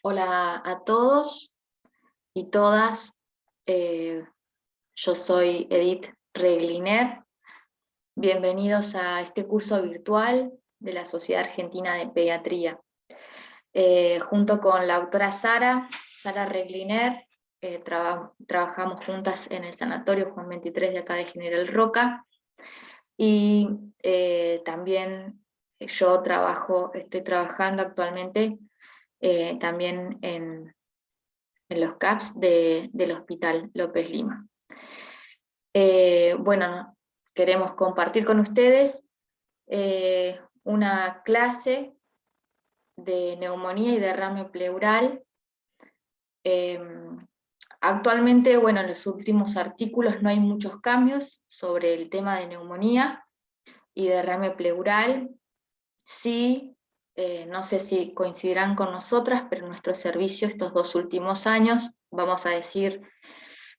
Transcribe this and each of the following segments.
Hola a todos y todas, eh, yo soy Edith Regliner. Bienvenidos a este curso virtual de la Sociedad Argentina de Pediatría. Junto con la doctora Sara Regliner, trabajamos juntas en el Sanatorio Juan 23 de acá de General Roca, y también estoy trabajando actualmente también en los CAPS del Hospital López Lima. Bueno, queremos compartir con ustedes una clase de neumonía y derrame pleural. Actualmente, bueno, en los últimos artículos no hay muchos cambios sobre el tema de neumonía y derrame pleural. Sí, no sé si coincidirán con nosotras, pero nuestro servicio estos 2 últimos años, vamos a decir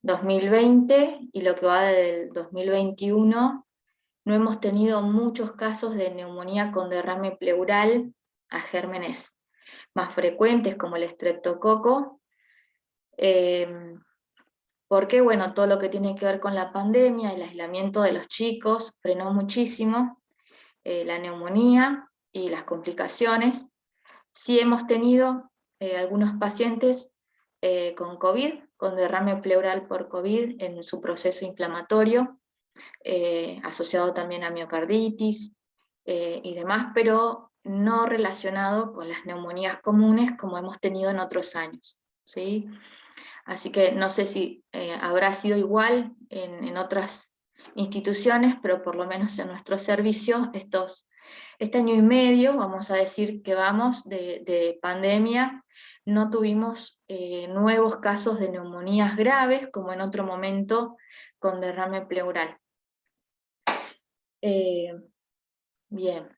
2020 y lo que va del 2021, no hemos tenido muchos casos de neumonía con derrame pleural a gérmenes más frecuentes como el estreptococo, porque bueno, todo lo que tiene que ver con la pandemia, el aislamiento de los chicos, frenó muchísimo la neumonía y las complicaciones. Sí hemos tenido algunos pacientes con COVID, con derrame pleural por COVID en su proceso inflamatorio, asociado también a miocarditis y demás, pero no relacionado con las neumonías comunes como hemos tenido en otros años, ¿sí? Así que no sé si habrá sido igual en otras instituciones, pero por lo menos en nuestro servicio, este año y medio, vamos a decir que vamos de pandemia, no tuvimos nuevos casos de neumonías graves, como en otro momento con derrame pleural. Bien.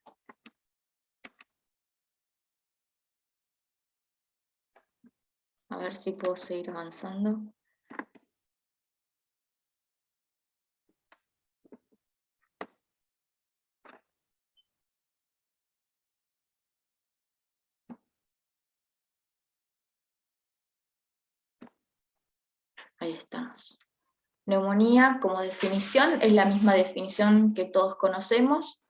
A ver si puedo seguir avanzando. Ahí estamos. Neumonía, como definición, es la misma definición que todos conocemos: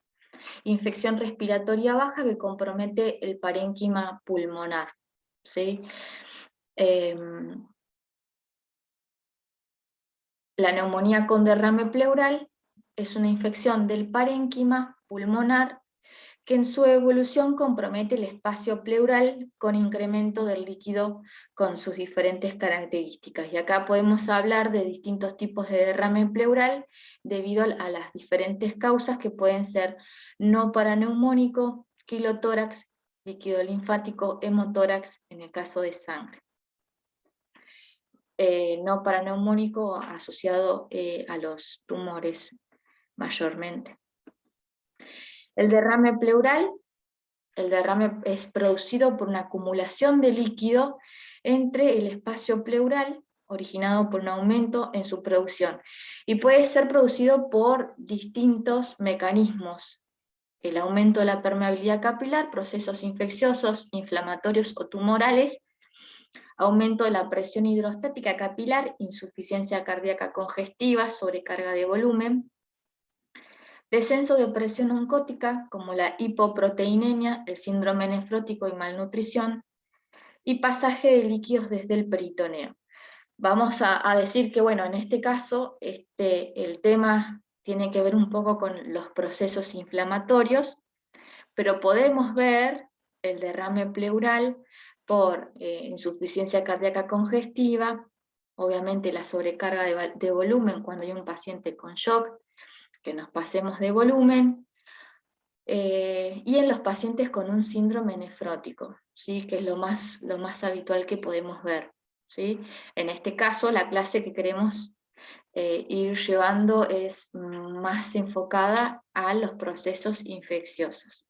infección respiratoria baja que compromete el parénquima pulmonar, ¿sí? La neumonía con derrame pleural es una infección del parénquima pulmonar que en su evolución compromete el espacio pleural con incremento del líquido con sus diferentes características. Y acá podemos hablar de distintos tipos de derrame pleural debido a las diferentes causas que pueden ser no paraneumónico, quilotórax, líquido linfático, hemotórax en el caso de sangre. No paraneumónico asociado a los tumores mayormente. El derrame pleural, el derrame es producido por una acumulación de líquido entre el espacio pleural, originado por un aumento en su producción, y puede ser producido por distintos mecanismos: el aumento de la permeabilidad capilar, procesos infecciosos, inflamatorios o tumorales, aumento de la presión hidrostática capilar, insuficiencia cardíaca congestiva, sobrecarga de volumen, descenso de presión oncótica como la hipoproteinemia, el síndrome nefrótico y malnutrición, y pasaje de líquidos desde el peritoneo. Vamos a decir que, bueno, en este caso el tema tiene que ver un poco con los procesos inflamatorios, pero podemos ver el derrame pleural por insuficiencia cardíaca congestiva, obviamente la sobrecarga de volumen cuando hay un paciente con shock, que nos pasemos de volumen, y en los pacientes con un síndrome nefrótico, ¿sí? Que es lo más habitual que podemos ver, ¿sí? En este caso, la clase que queremos ir llevando es más enfocada a los procesos infecciosos.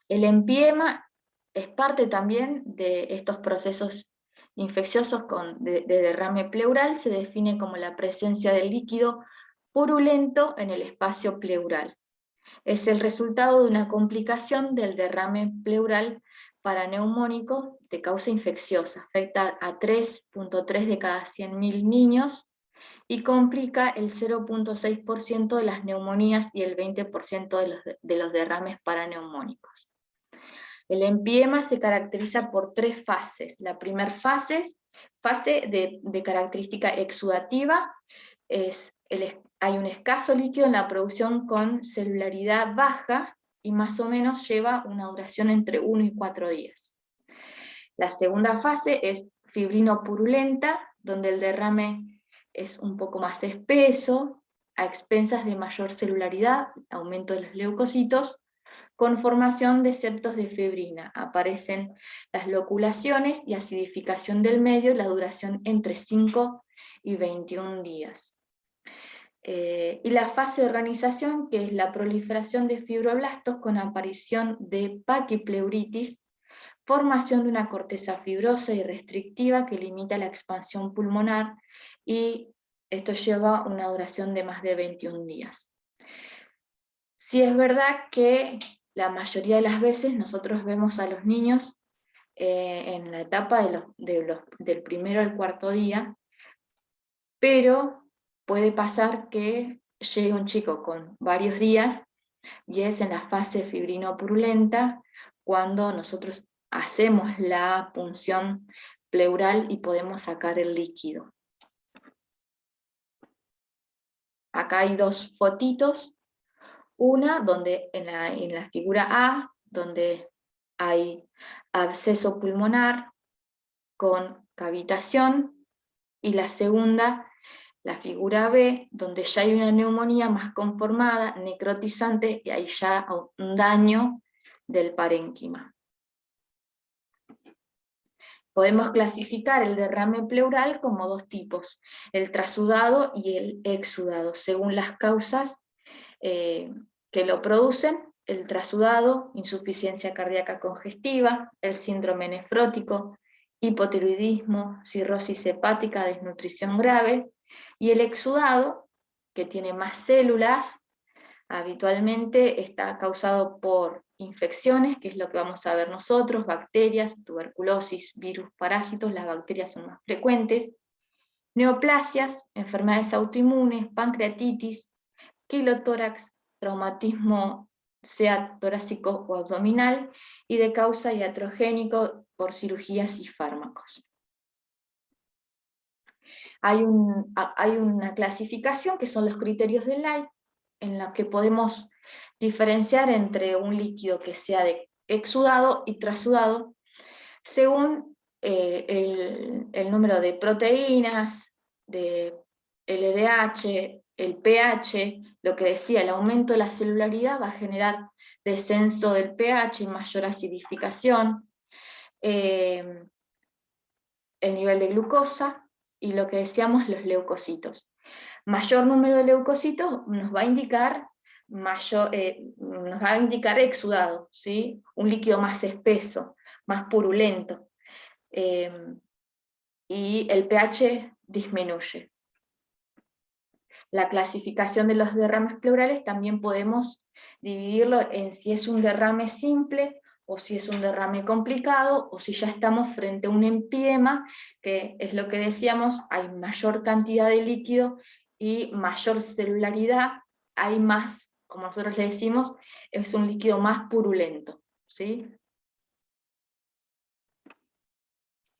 El empiema es parte también de estos procesos infecciosos de derrame pleural. Se define como la presencia del líquido purulento en el espacio pleural. Es el resultado de una complicación del derrame pleural paraneumónico de causa infecciosa, afecta a 3.3 de cada 100.000 niños y complica el 0.6% de las neumonías y el 20% de los derrames paraneumónicos. El empiema se caracteriza por 3 fases. La primera fase de característica exudativa, hay un escaso líquido en la producción con celularidad baja y más o menos lleva una duración entre 1 y 4 días. La segunda fase es fibrino-purulenta, donde el derrame es un poco más espeso, a expensas de mayor celularidad, aumento de los leucocitos, con formación de septos de fibrina. Aparecen las loculaciones y acidificación del medio, la duración entre 5 y 21 días. Y la fase de organización, que es la proliferación de fibroblastos con aparición de paquipleuritis, formación de una corteza fibrosa y restrictiva que limita la expansión pulmonar, y esto lleva una duración de más de 21 días. Sí es verdad que la mayoría de las veces nosotros vemos a los niños en la etapa del primero al cuarto día, pero puede pasar que llegue un chico con varios días y es en la fase fibrino-purulenta cuando nosotros hacemos la punción pleural y podemos sacar el líquido. Acá hay 2 fotitos, una donde en la figura A, donde hay absceso pulmonar con cavitación, y la segunda, la figura B, donde ya hay una neumonía más conformada, necrotizante, y hay ya un daño del parénquima. Podemos clasificar el derrame pleural como 2 tipos, el trasudado y el exudado, según las causas que lo producen. El trasudado, insuficiencia cardíaca congestiva, el síndrome nefrótico, hipotiroidismo, cirrosis hepática, desnutrición grave, y el exudado, que tiene más células, habitualmente está causado por infecciones, que es lo que vamos a ver nosotros, bacterias, tuberculosis, virus, parásitos, las bacterias son más frecuentes, neoplasias, enfermedades autoinmunes, pancreatitis, quilotórax, traumatismo sea torácico o abdominal, y de causa iatrogénico por cirugías y fármacos. Hay una clasificación que son los criterios de Light, en la que podemos diferenciar entre un líquido que sea de exudado y trasudado, según el número de proteínas, de LDH, el pH, lo que decía, el aumento de la celularidad va a generar descenso del pH y mayor acidificación, el nivel de glucosa, y lo que decíamos, los leucocitos. Mayor número de leucocitos nos va a indicar exudado, ¿sí? Un líquido más espeso, más purulento, y el pH disminuye. La clasificación de los derrames pleurales también podemos dividirlo en si es un derrame simple o si es un derrame complicado, o si ya estamos frente a un empiema, que es lo que decíamos, hay mayor cantidad de líquido y mayor celularidad, hay más, como nosotros le decimos, es un líquido más purulento, ¿sí?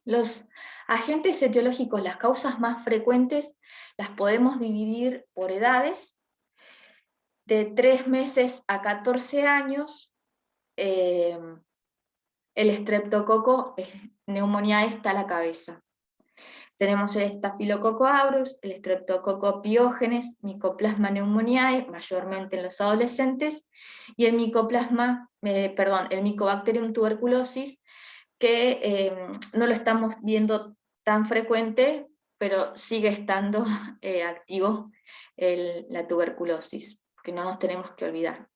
Los agentes etiológicos, las causas más frecuentes, las podemos dividir por edades, de 3 meses a 14 años, el estreptococo es neumonía esta a la cabeza. Tenemos el Staphylococcus aureus, el Streptococcus pyogenes, Mycoplasma pneumoniae, mayormente en los adolescentes, y el el Mycobacterium tuberculosis, que no lo estamos viendo tan frecuente, pero sigue estando activo la tuberculosis, que no nos tenemos que olvidar.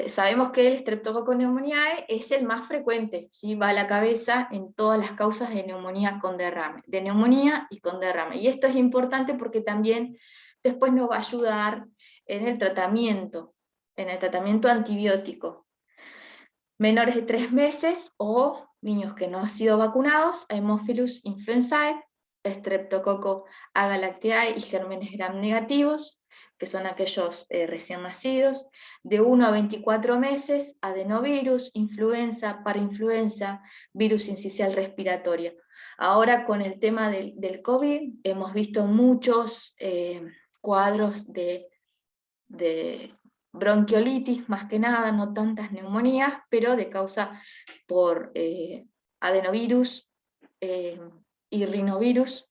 Sabemos que el Streptococcus pneumoniae es el más frecuente, ¿sí? Va a la cabeza en todas las causas de neumonía con derrame, de neumonía y con derrame. Y esto es importante porque también después nos va a ayudar en el tratamiento antibiótico. Menores de 3 meses o niños que no han sido vacunados a Haemophilus influenzae, Streptococcus agalactiae y gérmenes gram negativos, que son aquellos recién nacidos, de 1 a 24 meses, adenovirus, influenza, parainfluenza, virus sincicial respiratorio. Ahora con el tema del COVID hemos visto muchos cuadros de bronquiolitis, más que nada, no tantas neumonías, pero de causa por adenovirus y rinovirus,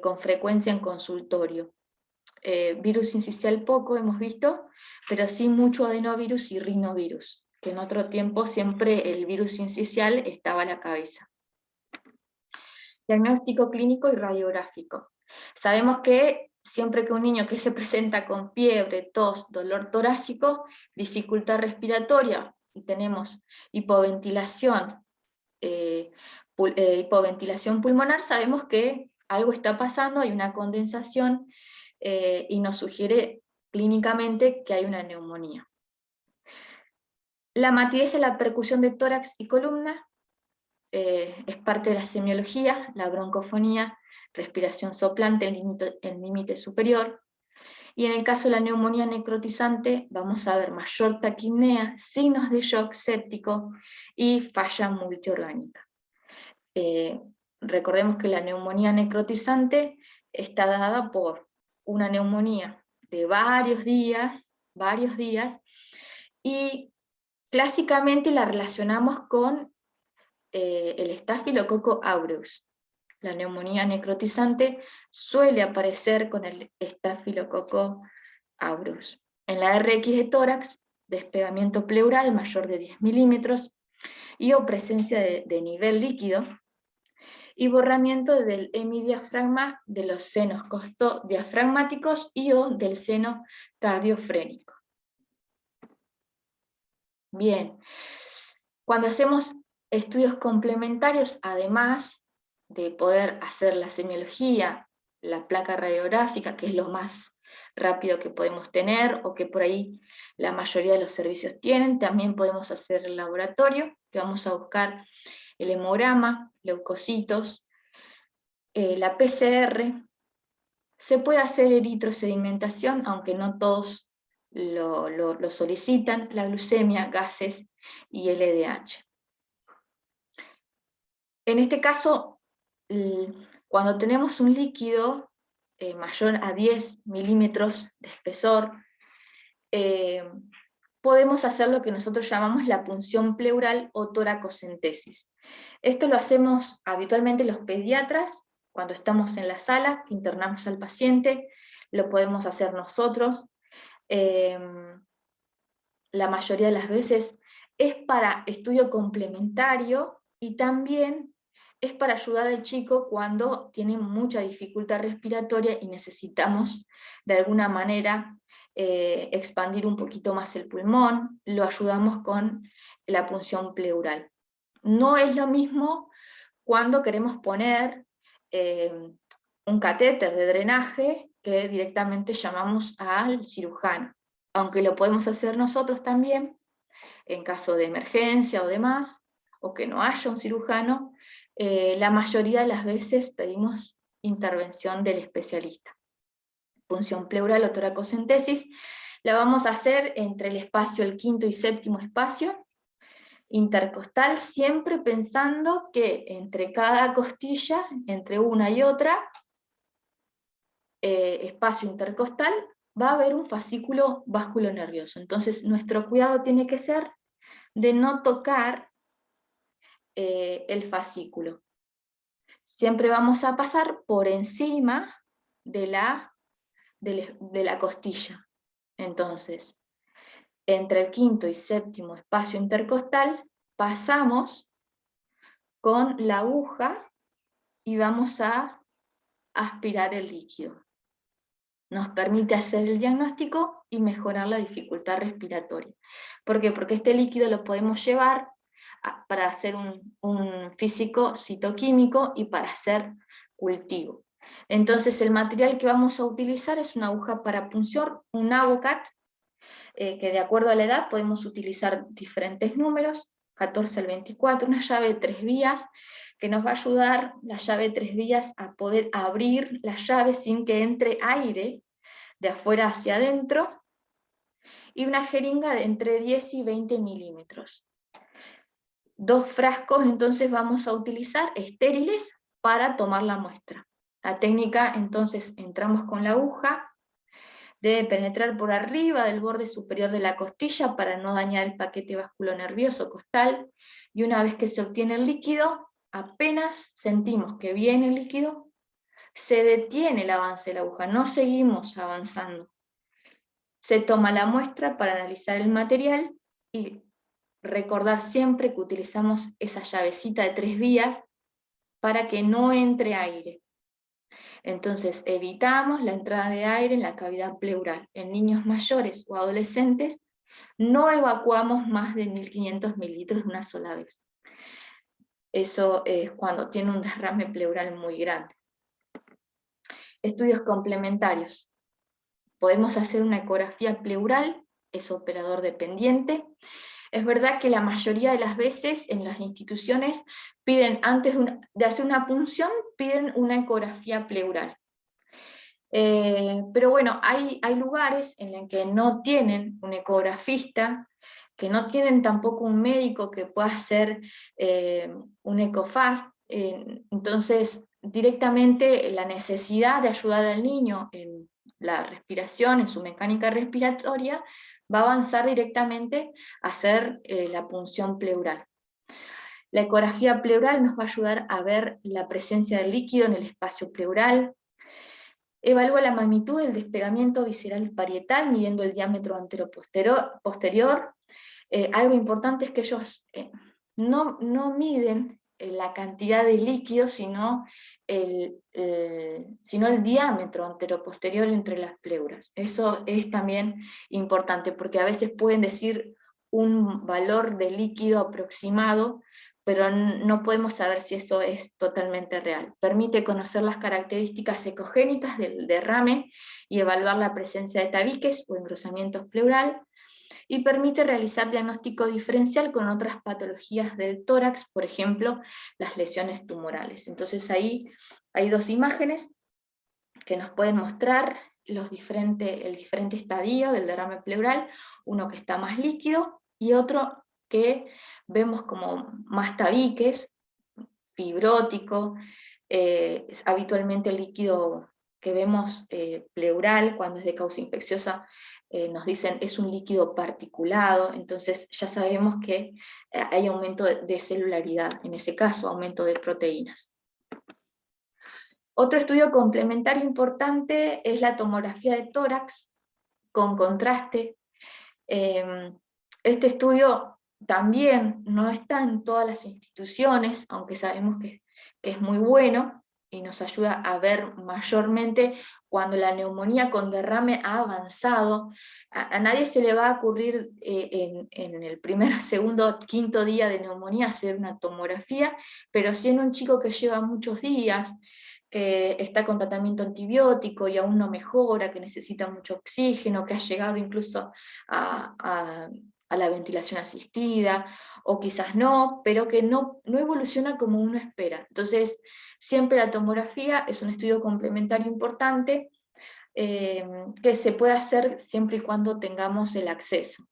con frecuencia en consultorio. Virus sincicial poco hemos visto, pero sí mucho adenovirus y rinovirus, que en otro tiempo siempre el virus sincicial estaba a la cabeza. Diagnóstico clínico y radiográfico. Sabemos que siempre que un niño que se presenta con fiebre, tos, dolor torácico, dificultad respiratoria, y tenemos hipoventilación, hipoventilación pulmonar, sabemos que algo está pasando, hay una condensación, y nos sugiere clínicamente que hay una neumonía. La matidez es la percusión de tórax y columna, es parte de la semiología, la broncofonía, respiración soplante en límite superior, y en el caso de la neumonía necrotizante vamos a ver mayor taquipnea, signos de shock séptico y falla multiorgánica. Recordemos que la neumonía necrotizante está dada por una neumonía de varios días, y clásicamente la relacionamos con el Staphylococcus aureus. La neumonía necrotizante suele aparecer con el Staphylococcus aureus. En la RX de tórax, despegamiento pleural mayor de 10 milímetros y o presencia de nivel líquido, y borramiento del hemidiafragma de los senos costodiafragmáticos y o del seno cardiofrénico. Bien, cuando hacemos estudios complementarios, además de poder hacer la semiología, la placa radiográfica, que es lo más rápido que podemos tener, o que por ahí la mayoría de los servicios tienen, también podemos hacer el laboratorio, que vamos a buscar el hemograma, leucocitos, la PCR, se puede hacer eritrosedimentación, aunque no todos lo solicitan, la glucemia, gases y LDH. En este caso, cuando tenemos un líquido mayor a 10 milímetros de espesor, podemos hacer lo que nosotros llamamos la punción pleural o toracocentesis. Esto lo hacemos habitualmente los pediatras, cuando estamos en la sala, que internamos al paciente, lo podemos hacer nosotros. La mayoría de las veces es para estudio complementario y también es para ayudar al chico cuando tiene mucha dificultad respiratoria y necesitamos de alguna manera expandir un poquito más el pulmón, lo ayudamos con la punción pleural. No es lo mismo cuando queremos poner un catéter de drenaje que directamente llamamos al cirujano, aunque lo podemos hacer nosotros también, en caso de emergencia o demás, o que no haya un cirujano, la mayoría de las veces pedimos intervención del especialista. Punción pleural o toracocentesis la vamos a hacer entre el espacio, el quinto y séptimo espacio, intercostal, siempre pensando que entre cada costilla, entre una y otra, espacio intercostal, va a haber un fascículo vasculonervioso. Entonces nuestro cuidado tiene que ser de no tocar el fascículo. Siempre vamos a pasar por encima de la costilla. Entonces, entre el quinto y séptimo espacio intercostal, pasamos con la aguja y vamos a aspirar el líquido. Nos permite hacer el diagnóstico y mejorar la dificultad respiratoria. ¿Por qué? Porque este líquido lo podemos llevar para hacer un físico citoquímico y para hacer cultivo. Entonces el material que vamos a utilizar es una aguja para punción, un Avocat, que de acuerdo a la edad podemos utilizar diferentes números. 14 al 24, una llave de 3 vías que nos va a ayudar, la llave de 3 vías, a poder abrir la llave sin que entre aire de afuera hacia adentro, y una jeringa de entre 10 y 20 milímetros. 2 frascos entonces vamos a utilizar estériles para tomar la muestra. La técnica, entonces, entramos con la aguja, debe penetrar por arriba del borde superior de la costilla para no dañar el paquete vasculonervioso costal, y una vez que se obtiene el líquido, apenas sentimos que viene el líquido, se detiene el avance de la aguja, no seguimos avanzando. Se toma la muestra para analizar el material y recordar siempre que utilizamos esa llavecita de 3 vías para que no entre aire. Entonces evitamos la entrada de aire en la cavidad pleural. En niños mayores o adolescentes no evacuamos más de 1500 mililitros de una sola vez. Eso es cuando tiene un derrame pleural muy grande. Estudios complementarios. Podemos hacer una ecografía pleural, es operador dependiente. Es verdad que la mayoría de las veces en las instituciones piden, antes de hacer una punción, piden una ecografía pleural. Pero bueno, hay lugares en los que no tienen un ecografista, que no tienen tampoco un médico que pueda hacer un ecofast, entonces directamente la necesidad de ayudar al niño en la respiración, en su mecánica respiratoria, va a avanzar directamente a hacer la punción pleural. La ecografía pleural nos va a ayudar a ver la presencia del líquido en el espacio pleural. Evalúa la magnitud del despegamiento visceral parietal midiendo el diámetro antero-posterior. Algo importante es que ellos no miden la cantidad de líquido, sino el diámetro antero-posterior entre las pleuras. Eso es también importante, porque a veces pueden decir un valor de líquido aproximado, pero no podemos saber si eso es totalmente real. Permite conocer las características ecogénicas del derrame y evaluar la presencia de tabiques o engrosamientos pleural, y permite realizar diagnóstico diferencial con otras patologías del tórax, por ejemplo, las lesiones tumorales. Entonces ahí hay 2 imágenes que nos pueden mostrar el diferente estadio del derrame pleural, uno que está más líquido y otro que vemos como más tabiques, fibrótico, es habitualmente el líquido que vemos pleural, cuando es de causa infecciosa, nos dicen es un líquido particulado, entonces ya sabemos que hay aumento de celularidad, en ese caso aumento de proteínas. Otro estudio complementario importante es la tomografía de tórax con contraste. Este estudio también no está en todas las instituciones, aunque sabemos que es muy bueno y nos ayuda a ver mayormente cuando la neumonía con derrame ha avanzado. A nadie se le va a ocurrir en el primer, segundo, quinto día de neumonía hacer una tomografía, pero sí en un chico que lleva muchos días, que está con tratamiento antibiótico y aún no mejora, que necesita mucho oxígeno, que ha llegado incluso a la ventilación asistida, o quizás no, pero que no evoluciona como uno espera. Entonces, siempre la tomografía es un estudio complementario importante que se puede hacer siempre y cuando tengamos el acceso.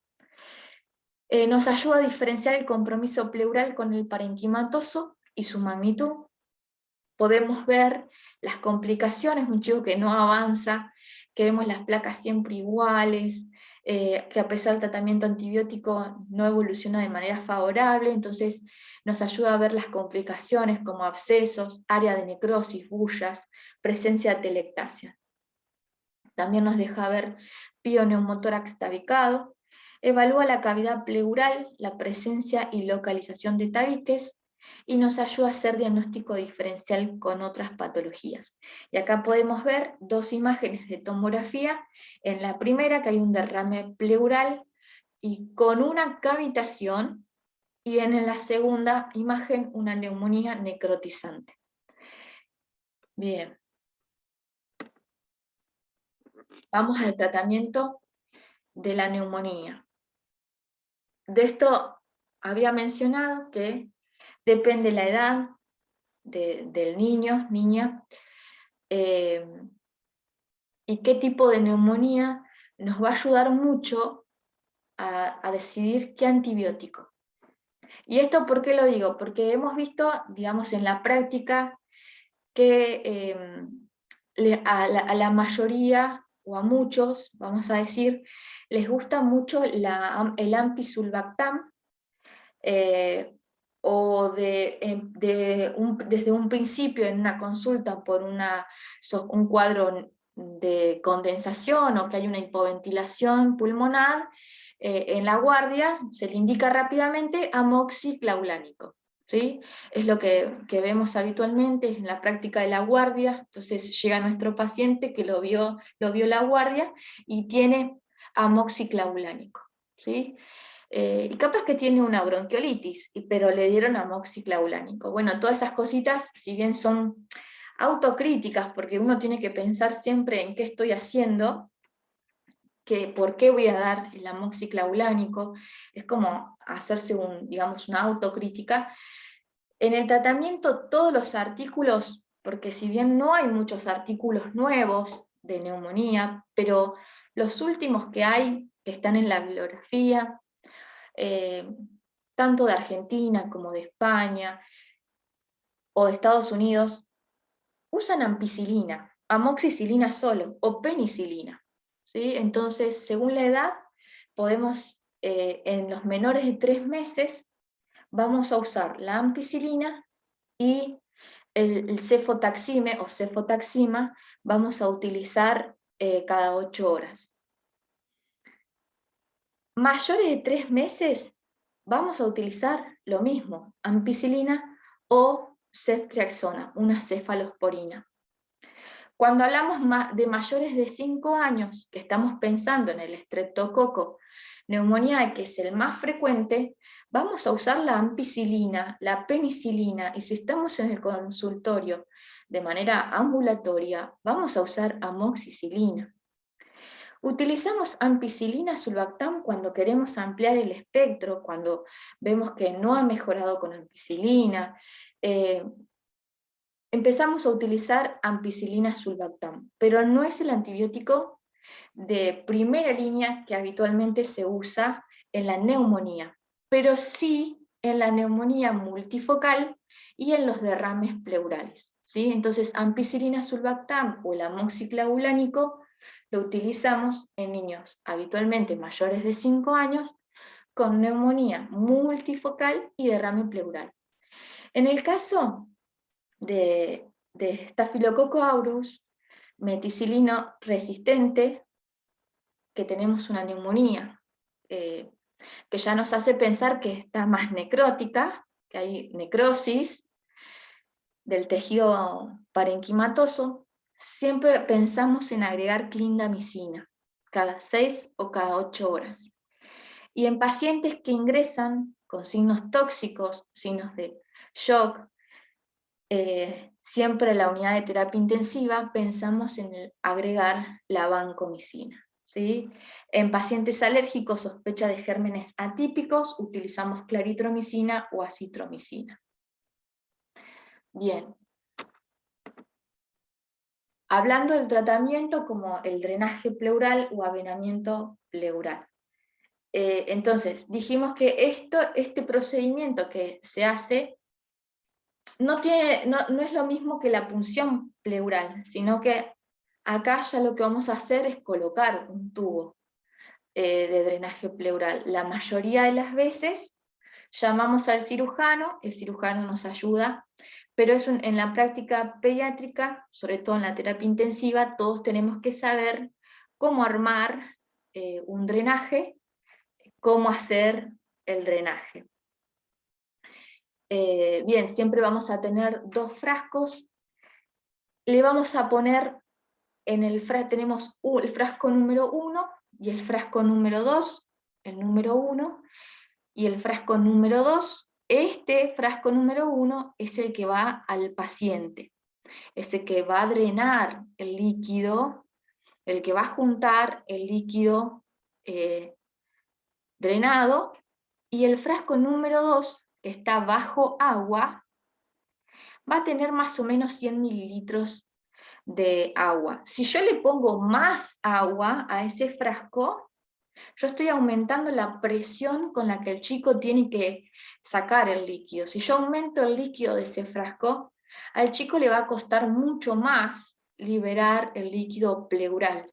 Nos ayuda a diferenciar el compromiso pleural con el parenquimatoso y su magnitud. Podemos ver las complicaciones, un chico que no avanza, que vemos las placas siempre iguales, que a pesar del tratamiento antibiótico no evoluciona de manera favorable, entonces nos ayuda a ver las complicaciones como abscesos, área de necrosis, bullas, presencia de telectasia. También nos deja ver pioneumotórax tabicado, evalúa la cavidad pleural, la presencia y localización de tabiques, y nos ayuda a hacer diagnóstico diferencial con otras patologías. Y acá podemos ver 2 imágenes de tomografía. En la primera que hay un derrame pleural y con una cavitación, y en la segunda imagen una neumonía necrotizante. Bien. Vamos al tratamiento de la neumonía. De esto había mencionado que depende la edad del niño, niña, y qué tipo de neumonía nos va a ayudar mucho a decidir qué antibiótico. ¿Y esto por qué lo digo? Porque hemos visto, digamos, en la práctica que a la mayoría, o a muchos, vamos a decir, les gusta mucho el ampisulbactam, o desde un principio en una consulta por un cuadro de condensación o que hay una hipoventilación pulmonar, en la guardia se le indica rápidamente amoxiclaulánico. ¿Sí? Es lo que vemos habitualmente en la práctica de la guardia. Entonces llega nuestro paciente que lo vio la guardia y tiene amoxiclaulánico. ¿Sí? Y capaz que tiene una bronquiolitis, pero le dieron amoxiclaulánico. Bueno, todas esas cositas, si bien son autocríticas, porque uno tiene que pensar siempre en qué estoy haciendo, por qué voy a dar el amoxiclaulánico, es como hacerse digamos, una autocrítica. En el tratamiento todos los artículos, porque si bien no hay muchos artículos nuevos de neumonía, pero los últimos que hay, que están en la bibliografía, tanto de Argentina como de España o de Estados Unidos, usan ampicilina, amoxicilina solo o penicilina. ¿Sí? Entonces, según la edad, podemos, en los menores de 3 meses, vamos a usar la ampicilina y el cefotaxime o cefotaxima vamos a utilizar cada 8 horas. Mayores de 3 meses, vamos a utilizar lo mismo, ampicilina o ceftriaxona, una cefalosporina. Cuando hablamos de mayores de 5 años, que estamos pensando en el estreptococo neumoniae, que es el más frecuente, vamos a usar la ampicilina, la penicilina, y si estamos en el consultorio de manera ambulatoria, vamos a usar amoxicilina. Utilizamos ampicilina sulbactam cuando queremos ampliar el espectro, cuando vemos que no ha mejorado con ampicilina. Empezamos a utilizar ampicilina sulbactam, pero no es el antibiótico de primera línea que habitualmente se usa en la neumonía, pero sí en la neumonía multifocal y en los derrames pleurales. ¿Sí? Entonces, ampicilina sulbactam o el amoxiclaulánico lo utilizamos en niños habitualmente mayores de 5 años con neumonía multifocal y derrame pleural. En el caso de Staphylococcus aureus meticilino resistente, que tenemos una neumonía que ya nos hace pensar que está más necrótica, que hay necrosis del tejido parenquimatoso, siempre pensamos en agregar clindamicina cada 6 o cada 8 horas. Y en pacientes que ingresan con signos tóxicos, signos de shock, siempre en la unidad de terapia intensiva pensamos en agregar la vancomicina. ¿Sí? En pacientes alérgicos, sospecha de gérmenes atípicos, utilizamos claritromicina o acitromicina. Bien. Hablando del tratamiento como el drenaje pleural o avenamiento pleural. Entonces, dijimos que este procedimiento que se hace no es lo mismo que la punción pleural, sino que acá ya lo que vamos a hacer es colocar un tubo de drenaje pleural. La mayoría de las veces llamamos al cirujano, el cirujano nos ayuda, pero en la práctica pediátrica, sobre todo en la terapia intensiva, todos tenemos que saber cómo armar un drenaje, cómo hacer el drenaje. Bien, siempre vamos a tener 2 frascos. Le vamos a poner en el frasco, tenemos el frasco número 1 y el frasco número 2, el número 1 y el frasco número 2. Este frasco número 1 es el que va al paciente, es el que va a drenar el líquido, el que va a juntar el líquido drenado y el frasco número 2, que está bajo agua, va a tener más o menos 100 mililitros de agua. Si yo le pongo más agua a ese frasco, yo estoy aumentando la presión con la que el chico tiene que sacar el líquido. Si yo aumento el líquido de ese frasco, al chico le va a costar mucho más liberar el líquido pleural.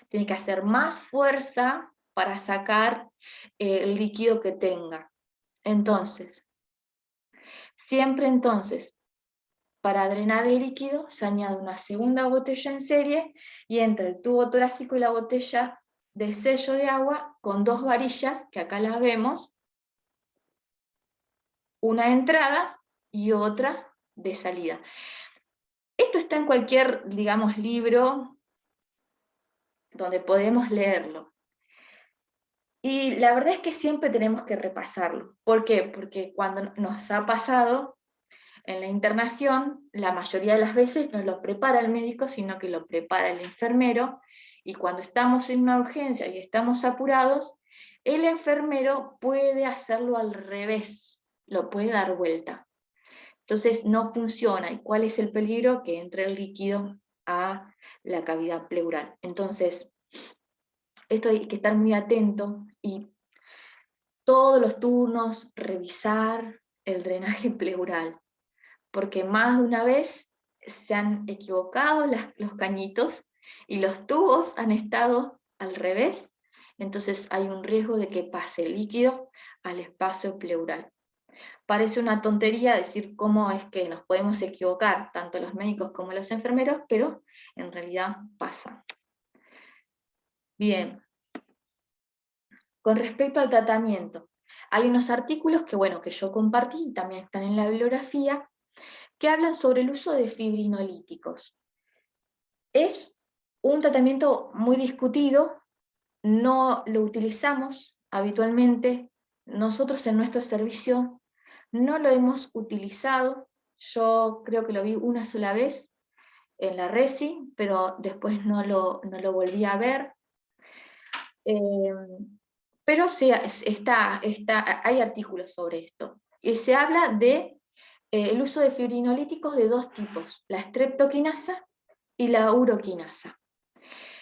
Tiene que hacer más fuerza para sacar el líquido que tenga. Entonces, siempre entonces, para drenar el líquido se añade una segunda botella en serie y entre el tubo torácico y la botella de sello de agua con 2 varillas, que acá las vemos, una de entrada y otra de salida. Esto está en cualquier, digamos, libro donde podemos leerlo. Y la verdad es que siempre tenemos que repasarlo. ¿Por qué? Porque cuando nos ha pasado en la internación, la mayoría de las veces no lo prepara el médico, sino que lo prepara el enfermero, y cuando estamos en una urgencia y estamos apurados, el enfermero puede hacerlo al revés, lo puede dar vuelta. Entonces no funciona. ¿Y cuál es el peligro? Que entre el líquido a la cavidad pleural. Entonces, esto hay que estar muy atento y todos los turnos revisar el drenaje pleural, porque más de una vez se han equivocado los cañitos y los tubos han estado al revés, entonces hay un riesgo de que pase líquido al espacio pleural. Parece una tontería decir cómo es que nos podemos equivocar, tanto los médicos como los enfermeros, pero en realidad pasa. Bien, con respecto al tratamiento, hay unos artículos que yo compartí y también están en la bibliografía, que hablan sobre el uso de fibrinolíticos. Es un tratamiento muy discutido, no lo utilizamos habitualmente, nosotros en nuestro servicio no lo hemos utilizado, yo creo que lo vi una sola vez en la Resi, pero después no lo volví a ver. Pero sí, hay artículos sobre esto. Y se habla de el uso de fibrinolíticos de 2 tipos, la streptoquinasa y la uroquinasa.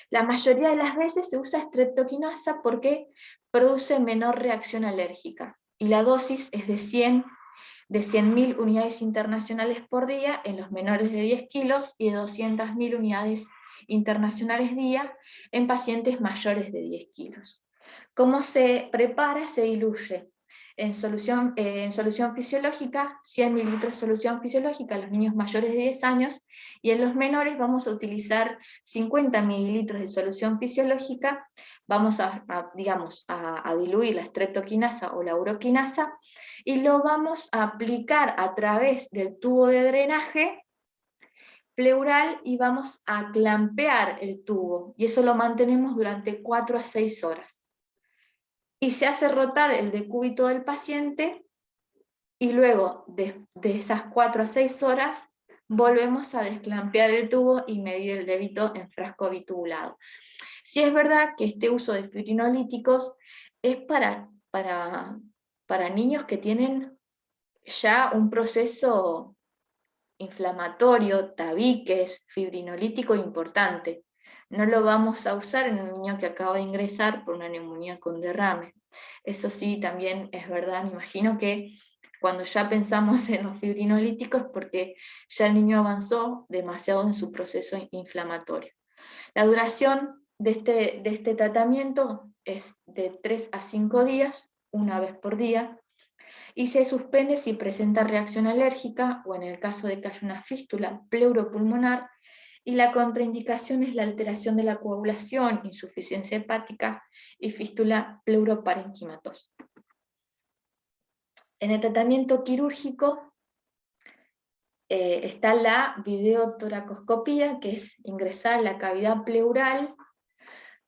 La mayoría de las veces se usa streptoquinasa porque produce menor reacción alérgica, y la dosis es de 100.000 unidades internacionales por día en los menores de 10 kilos y de 200.000 unidades internacionales día en pacientes mayores de 10 kilos. ¿Cómo se prepara? Se diluye en solución fisiológica, 100 mililitros de solución fisiológica a los niños mayores de 10 años, y en los menores vamos a utilizar 50 mililitros de solución fisiológica, vamos a diluir la streptoquinasa o la uroquinasa, y lo vamos a aplicar a través del tubo de drenaje pleural y vamos a clampear el tubo, y eso lo mantenemos durante 4 a 6 horas. Y se hace rotar el decúbito del paciente, y luego de esas 4 a 6 horas volvemos a desclampear el tubo y medir el débito en frasco bitubulado. Sí es verdad que este uso de fibrinolíticos es para niños que tienen ya un proceso inflamatorio, tabiques, fibrinolítico importante. No lo vamos a usar en un niño que acaba de ingresar por una neumonía con derrame. Eso sí, también es verdad, me imagino que cuando ya pensamos en los fibrinolíticos es porque ya el niño avanzó demasiado en su proceso inflamatorio. La duración de este tratamiento es de 3 a 5 días, una vez por día, y se suspende si presenta reacción alérgica o en el caso de que haya una fístula pleuropulmonar, y la contraindicación es la alteración de la coagulación, insuficiencia hepática y fístula pleuroparenquimatosa. En el tratamiento quirúrgico está la videotoracoscopía, que es ingresar la cavidad pleural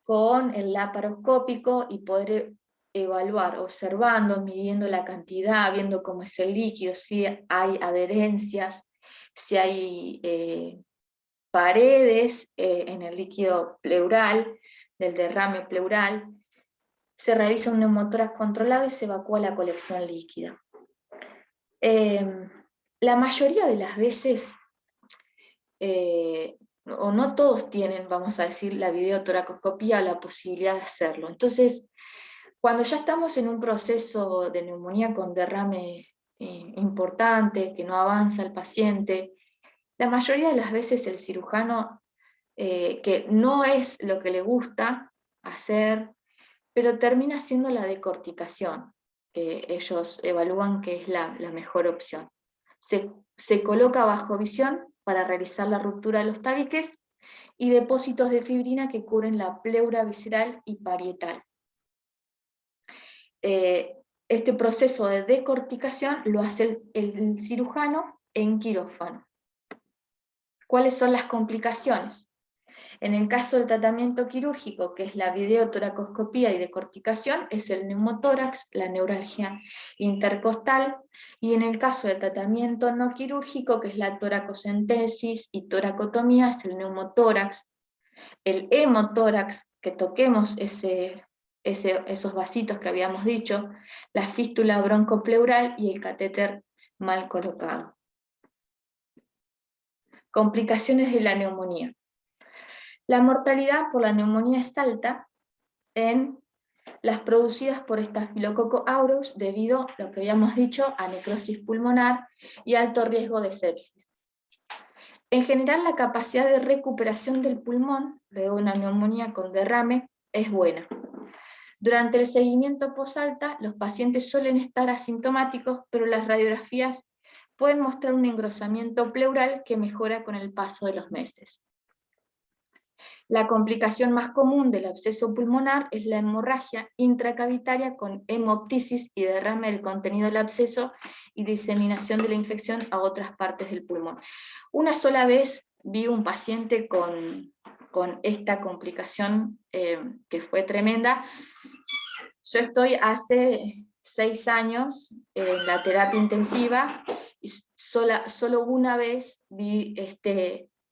con el laparoscópico y poder evaluar, observando, midiendo la cantidad, viendo cómo es el líquido, si hay adherencias, si hay paredes en el líquido pleural, del derrame pleural, se realiza un neumotórax controlado y se evacúa la colección líquida. La mayoría de las veces, o no todos tienen, vamos a decir, la videotoracoscopía o la posibilidad de hacerlo. Entonces, cuando ya estamos en un proceso de neumonía con derrame importante, que no avanza el paciente, la mayoría de las veces el cirujano, que no es lo que le gusta hacer, pero termina siendo la decorticación, que ellos evalúan que es la mejor opción. Se coloca bajo visión para realizar la ruptura de los tabiques y depósitos de fibrina que cubren la pleura visceral y parietal. Este proceso de decorticación lo hace el cirujano en quirófano. ¿Cuáles son las complicaciones? En el caso del tratamiento quirúrgico, que es la videotoracoscopía y decorticación, es el neumotórax, la neuralgia intercostal, y en el caso del tratamiento no quirúrgico, que es la toracocentesis y toracotomía, es el neumotórax, el hemotórax, que toquemos esos vasitos que habíamos dicho, la fístula broncopleural y el catéter mal colocado. Complicaciones de la neumonía. La mortalidad por la neumonía es alta en las producidas por Staphylococcus aureus debido a lo que habíamos dicho a necrosis pulmonar y alto riesgo de sepsis. En general, la capacidad de recuperación del pulmón luego de una neumonía con derrame es buena. Durante el seguimiento posalta, los pacientes suelen estar asintomáticos, pero las radiografías pueden mostrar un engrosamiento pleural que mejora con el paso de los meses. La complicación más común del absceso pulmonar es la hemorragia intracavitaria con hemoptisis y derrame del contenido del absceso y diseminación de la infección a otras partes del pulmón. Una sola vez vi un paciente con esta complicación que fue tremenda. Yo estoy hace 6 años en la terapia intensiva y solo una vez vi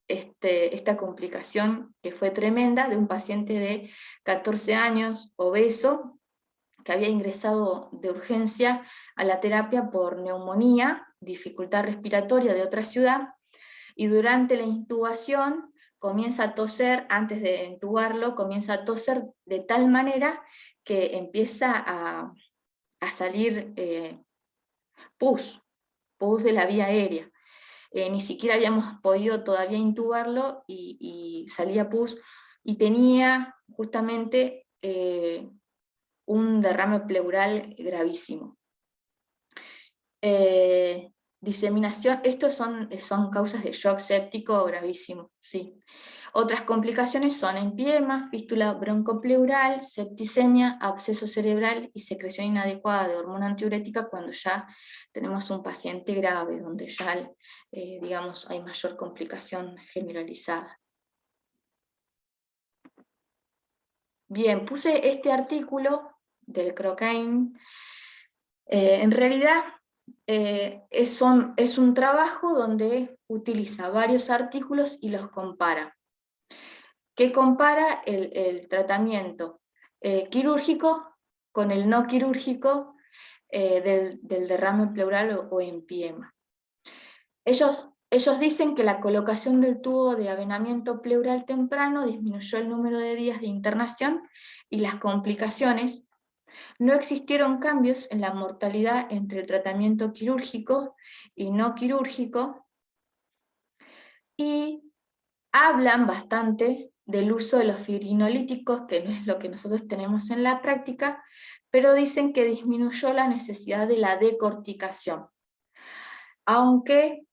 esta complicación que fue tremenda de un paciente de 14 años, obeso, que había ingresado de urgencia a la terapia por neumonía, dificultad respiratoria de otra ciudad, y durante la intubación comienza a toser, antes de intubarlo, comienza a toser de tal manera que empieza a salir pus de la vía aérea. Ni siquiera habíamos podido todavía intubarlo y salía pus, y tenía justamente un derrame pleural gravísimo. Diseminación, estos son causas de shock séptico gravísimo, sí. Otras complicaciones son empiema, fístula broncopleural, septicemia, absceso cerebral y secreción inadecuada de hormona antiurética cuando ya tenemos un paciente grave, donde ya, digamos, hay mayor complicación generalizada. Bien, puse este artículo del Crocain. En realidad es un trabajo donde utiliza varios artículos y los compara. ¿Qué compara el tratamiento quirúrgico con el no quirúrgico del derrame pleural o empiema? Ellos dicen que la colocación del tubo de avenamiento pleural temprano disminuyó el número de días de internación y las complicaciones. No existieron cambios en la mortalidad entre el tratamiento quirúrgico y no quirúrgico, y hablan bastante del uso de los fibrinolíticos, que no es lo que nosotros tenemos en la práctica, pero dicen que disminuyó la necesidad de la decorticación, aunque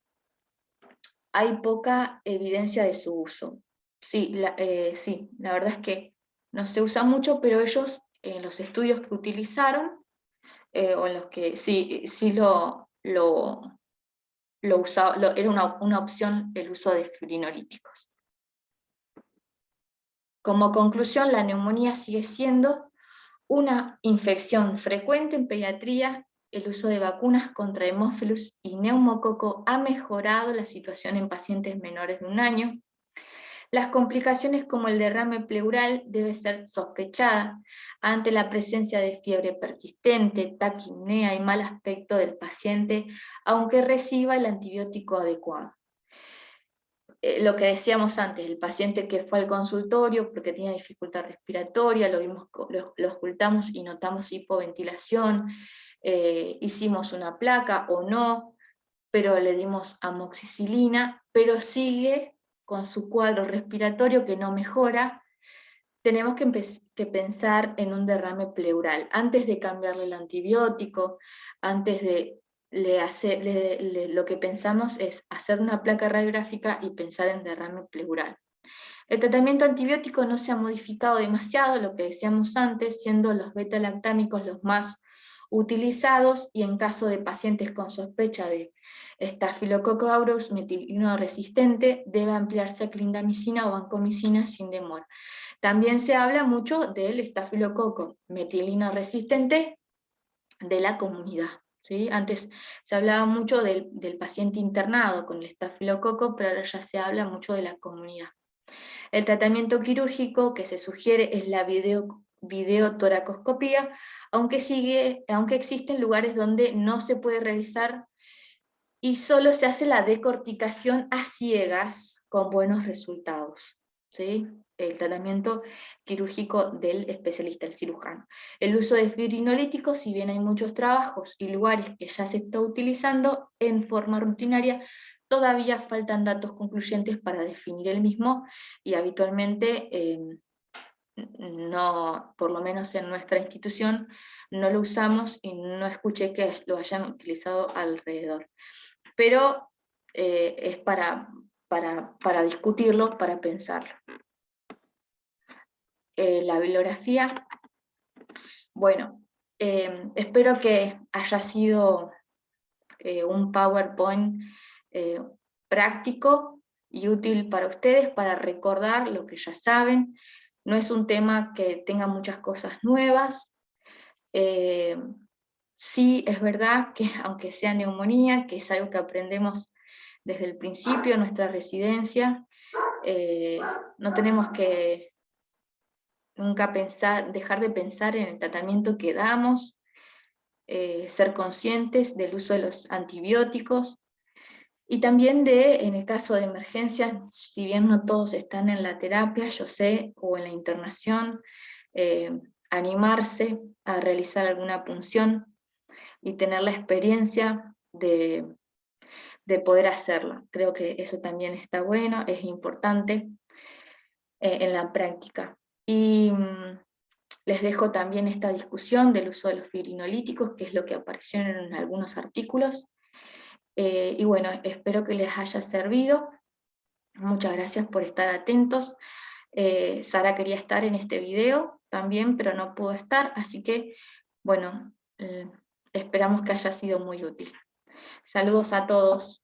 hay poca evidencia de su uso. Sí, la verdad es que no se usa mucho, pero ellos, en los estudios que utilizaron, o en los que sí lo usaba, era una opción el uso de fibrinolíticos. Como conclusión, la neumonía sigue siendo una infección frecuente en pediatría. El uso de vacunas contra hemófilus y neumococo ha mejorado la situación en pacientes menores de 1 año. Las complicaciones como el derrame pleural debe ser sospechada ante la presencia de fiebre persistente, taquipnea y mal aspecto del paciente, aunque reciba el antibiótico adecuado. Lo que decíamos antes, el paciente que fue al consultorio porque tenía dificultad respiratoria, lo ocultamos y notamos hipoventilación, hicimos una placa o no, pero le dimos amoxicilina, pero sigue con su cuadro respiratorio que no mejora. Tenemos que pensar en un derrame pleural, antes de cambiarle el antibiótico, antes de lo que pensamos es hacer una placa radiográfica y pensar en derrame pleural. El tratamiento antibiótico no se ha modificado demasiado, lo que decíamos antes, siendo los beta-lactámicos los más utilizados, y en caso de pacientes con sospecha de Staphylococcus aureus metilino resistente, debe ampliarse a clindamicina o vancomicina sin demora. También se habla mucho del estafilococo metilino resistente de la comunidad. ¿Sí? Antes se hablaba mucho del paciente internado con el estafilococo, pero ahora ya se habla mucho de la comunidad. El tratamiento quirúrgico que se sugiere es la videotoracoscopía, aunque existen lugares donde no se puede realizar y solo se hace la decorticación a ciegas con buenos resultados. ¿Sí? El tratamiento quirúrgico del especialista, el cirujano. El uso de fibrinolíticos, si bien hay muchos trabajos y lugares que ya se está utilizando en forma rutinaria, todavía faltan datos concluyentes para definir el mismo, y habitualmente, no, por lo menos en nuestra institución, no lo usamos y no escuché que lo hayan utilizado alrededor. Pero es para discutirlo, para pensarlo. La bibliografía, bueno, espero que haya sido un PowerPoint práctico y útil para ustedes, para recordar lo que ya saben. No es un tema que tenga muchas cosas nuevas. Sí, es verdad que aunque sea neumonía, que es algo que aprendemos desde el principio en nuestra residencia, no tenemos que nunca dejar de pensar en el tratamiento que damos, ser conscientes del uso de los antibióticos, y también en el caso de emergencias, si bien no todos están en la terapia, yo sé, o en la internación, animarse a realizar alguna punción y tener la experiencia de poder hacerlo. Creo que eso también está bueno, es importante en la práctica. Y les dejo también esta discusión del uso de los fibrinolíticos, que es lo que apareció en algunos artículos. Y bueno, espero que les haya servido. Muchas gracias por estar atentos. Sara quería estar en este video también, pero no pudo estar, así que, bueno, esperamos que haya sido muy útil. Saludos a todos.